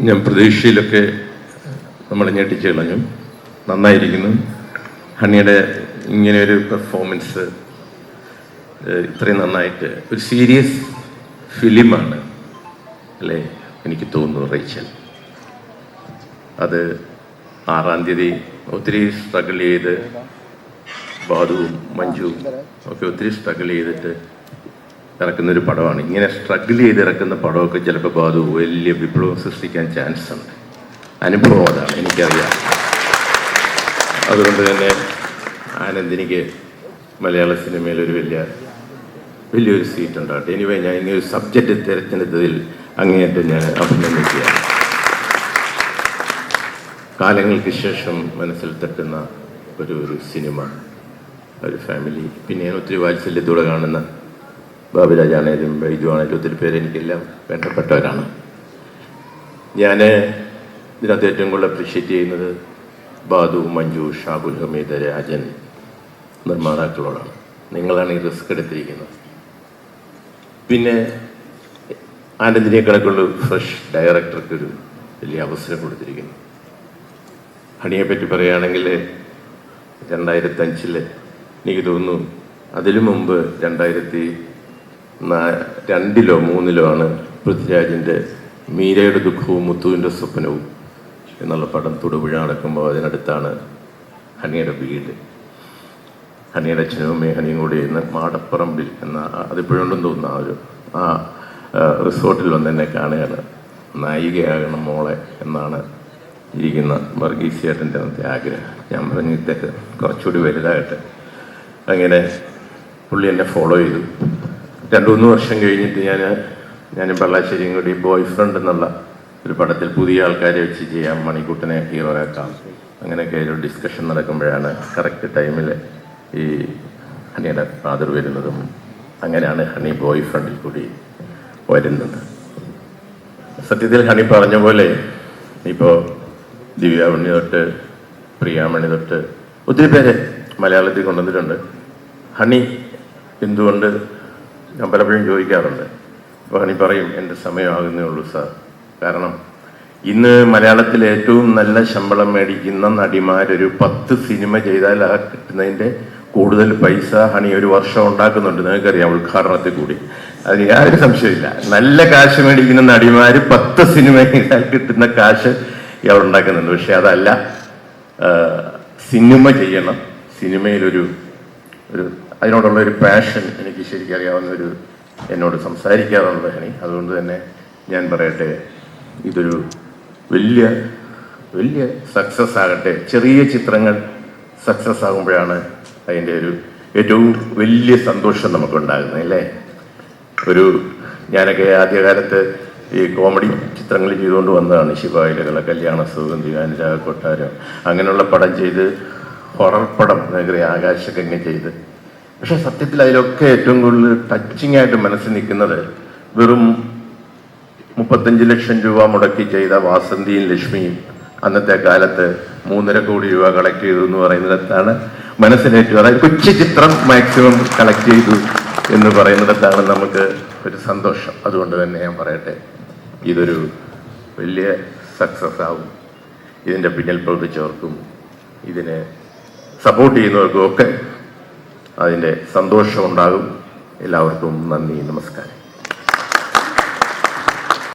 ഞാൻ പ്രതീക്ഷയിലൊക്കെ നമ്മൾ ഞെട്ടിച്ച് കളഞ്ഞു. നന്നായിരിക്കുന്നു. ഹണിയുടെ ഇങ്ങനെ ഒരു പെർഫോമൻസ് ഇത്രയും നന്നായിട്ട് ഒരു സീരിയസ് ഫിലിമാണ് അല്ലേ എനിക്ക് തോന്നുന്നു. റേച്ചൽ അത് 6-ാം തീയതി ഒത്തിരി സ്ട്രഗിൾ ചെയ്ത് ബാദുവും മഞ്ജുവും ഒക്കെ ഒത്തിരി സ്ട്രഗിൾ ചെയ്തിട്ട് ഇറക്കുന്നൊരു പടമാണ്. ഇങ്ങനെ സ്ട്രഗിൾ ചെയ്ത് ഇറക്കുന്ന പടമൊക്കെ ചിലപ്പോൾ ബാദു വലിയ വിപ്ലവം സൃഷ്ടിക്കാൻ ചാൻസ് ഉണ്ട്. അനുഭവം അതാണ്, എനിക്കറിയാം. അതുകൊണ്ട് തന്നെ ആനന്ദിനിക്ക് മലയാള സിനിമയിൽ ഒരു വലിയൊരു സീറ്റ് ഉണ്ടാകട്ടെ. എനിവേ, ഞാൻ ഇങ്ങനെ ഒരു സബ്ജക്റ്റ് തിരഞ്ഞെടുത്തതിൽ അങ്ങേയറ്റം ഞാൻ അഭിനന്ദിക്കുകയാണ്. കാലങ്ങൾക്ക് ശേഷം മനസ്സിൽ തട്ടുന്ന ഒരു സിനിമ, ഒരു ഫാമിലി. പിന്നെ ഞാൻ ഒത്തിരി വാത്സല്യത്തോടെ കാണുന്ന ബാബുരാജാണേലും ബൈജുവാണേലും ഒത്തിരി പേര് എനിക്കെല്ലാം വേണ്ടപ്പെട്ടവരാണ്. ഞാൻ ഇതിനകത്ത് ഏറ്റവും കൂടുതൽ അപ്രീഷിയേറ്റ് ചെയ്യുന്നത് ബാദു, മഞ്ജു, ഷാബുൽ ഹമീദ്, രാജൻ, നിർമ്മാതാക്കളോടാണ്. നിങ്ങളാണ് ഈ റിസ്ക് എടുത്തിരിക്കുന്നത്. പിന്നെ ആനന്ദിനെ കണക്കുള്ള ഫ്രഷ് ഡയറക്ടർക്ക് ഒരു വലിയ അവസരം കൊടുത്തിരിക്കുന്നു. ഹണിയെ പറ്റി പറയുകയാണെങ്കിൽ 2005 എനിക്ക് തോന്നുന്നു, അതിനു മുമ്പ് 2002-ലോ 2003-ലോ ആണ് പൃഥ്വിരാജിൻ്റെ മീരയുടെ ദുഃഖവും മുത്തുവിൻ്റെ സ്വപ്നവും എന്നുള്ള പടം തൊടുപുഴ നടക്കുമ്പോൾ അതിനടുത്താണ് ഹണിയുടെ വീട്. ഹണിയുടെ അച്ഛനും അമ്മയും ഹണിയും കൂടി ഇന്ന് മാടപ്പറമ്പിൽ എന്ന, അതിപ്പോഴുണ്ടെന്ന് തോന്നുന്നു, ആ റിസോർട്ടിൽ വന്ന് എന്നെ കാണുകയാണ്. നായികയാകണം മോളെ എന്നാണ് ഇരിക്കുന്ന വർഗീസിയേട്ടൻ്റെ അന്നത്തെ ആഗ്രഹം. ഞാൻ പറഞ്ഞു ഇദ്ദേഹം കുറച്ചുകൂടി വലുതായിട്ട്. അങ്ങനെ പുള്ളി എന്നെ ഫോളോ ചെയ്തു. 2-3 വർഷം കഴിഞ്ഞിട്ട് ഞാനും പള്ളാശ്ശേരിയും കൂടി ബോയ് ഫ്രണ്ട് എന്നുള്ള ഒരു പടത്തിൽ പുതിയ ആൾക്കാരെ വെച്ച് ചെയ്യാം, മണിക്കുട്ടനെ ഹീറോയാക്കാം, അങ്ങനെയൊക്കെ ഒരു ഡിസ്കഷൻ നടക്കുമ്പോഴാണ് കറക്റ്റ് ടൈമിൽ ഈ ഹണിയുടെ ഫാദർ വരുന്നതും. അങ്ങനെയാണ് ഹണി ബോയ് ഫ്രണ്ടിൽ കൂടി വരുന്നത്. സത്യത്തിൽ ഹണി പറഞ്ഞ പോലെ ഇപ്പോൾ ദിവ്യാമണി തൊട്ട് പ്രിയാമണി തൊട്ട് ഒത്തിരി പേരെ മലയാളത്തിൽ കൊണ്ടുവന്നിട്ടുണ്ട്. ഹണി എന്തുകൊണ്ട് ഞാൻ പലപ്പോഴും ചോദിക്കാറുണ്ട്. അപ്പോൾ ഹണി പറയും, എൻ്റെ സമയമാകുന്നേ ഉള്ളൂ സാർ. കാരണം ഇന്ന് മലയാളത്തിൽ ഏറ്റവും നല്ല ശമ്പളം മേടിക്കുന്ന നടിമാരൊരു 10 സിനിമ ചെയ്താൽ ആ കിട്ടുന്നതിൻ്റെ കൂടുതൽ പൈസ ഹണി ഒരു വർഷം ഉണ്ടാക്കുന്നുണ്ട്. നിങ്ങൾക്കറിയാം, ഉദ്ഘാടനത്തിൽ കൂടി. അതിന് യാതൊരു സംശയമില്ല. നല്ല കാശ് മേടിക്കുന്ന നടിമാർ 10 സിനിമ ചെയ്താൽ കിട്ടുന്ന കാശ് ഇയാൾ ഉണ്ടാക്കുന്നുണ്ട്. പക്ഷെ അതല്ല, സിനിമ ചെയ്യണം, സിനിമയിലൊരു അതിനോടുള്ള ഒരു പാഷൻ എനിക്ക് ശരിക്കും അറിയാവുന്ന എന്നോട് സംസാരിക്കാറുണ്ട് ഹണി. അതുകൊണ്ട് തന്നെ ഞാൻ പറയട്ടെ, ഇതൊരു വലിയ സക്സസ് ആകട്ടെ. ചെറിയ ചിത്രങ്ങൾ സക്സസ് ആകുമ്പോഴാണ് അതിൻ്റെ ഏറ്റവും വലിയ സന്തോഷം നമുക്കുണ്ടാകുന്നത്, അല്ലേ? ഞാനൊക്കെ ആദ്യകാലത്ത് ഈ കോമഡി ചിത്രങ്ങൾ ചെയ്തുകൊണ്ട് വന്നതാണ്. ശിവായിലകള, കല്യാണ സുഗന്ധി, അനുരാഗ കൊട്ടാരം, അങ്ങനെയുള്ള പടം ചെയ്ത്, ഹൊറർ പടം ആകാശഗംഗ ചെയ്ത്. പക്ഷെ സത്യത്തിൽ അതിലൊക്കെ ഏറ്റവും കൂടുതൽ ടച്ചിങ് ആയിട്ട് മനസ്സിൽ നിൽക്കുന്നത് വെറും 35 ലക്ഷം രൂപ മുടക്കി ചെയ്ത വാസന്തിയും ലക്ഷ്മിയും അന്നത്തെ കാലത്ത് 3.5 കോടി രൂപ കളക്ട് ചെയ്തു എന്ന് പറയുന്നിടത്താണ് മനസ്സിലേറ്റവും, അതായത് കൊച്ചു ചിത്രം മാക്സിമം കളക്ട് ചെയ്തു എന്ന് പറയുന്നിടത്താണ് നമുക്ക് ഒരു സന്തോഷം. അതുകൊണ്ട് തന്നെ ഞാൻ പറയട്ടെ, ഇതൊരു വലിയ സക്സസ് ആവും. ഇതിൻ്റെ പിന്നിൽ പ്രവർത്തിച്ചവർക്കും ഇതിനെ സപ്പോർട്ട് ചെയ്യുന്നവർക്കും ഒക്കെ അതിൻ്റെ സന്തോഷമുണ്ടാകും. എല്ലാവർക്കും നന്ദി, നമസ്കാരം.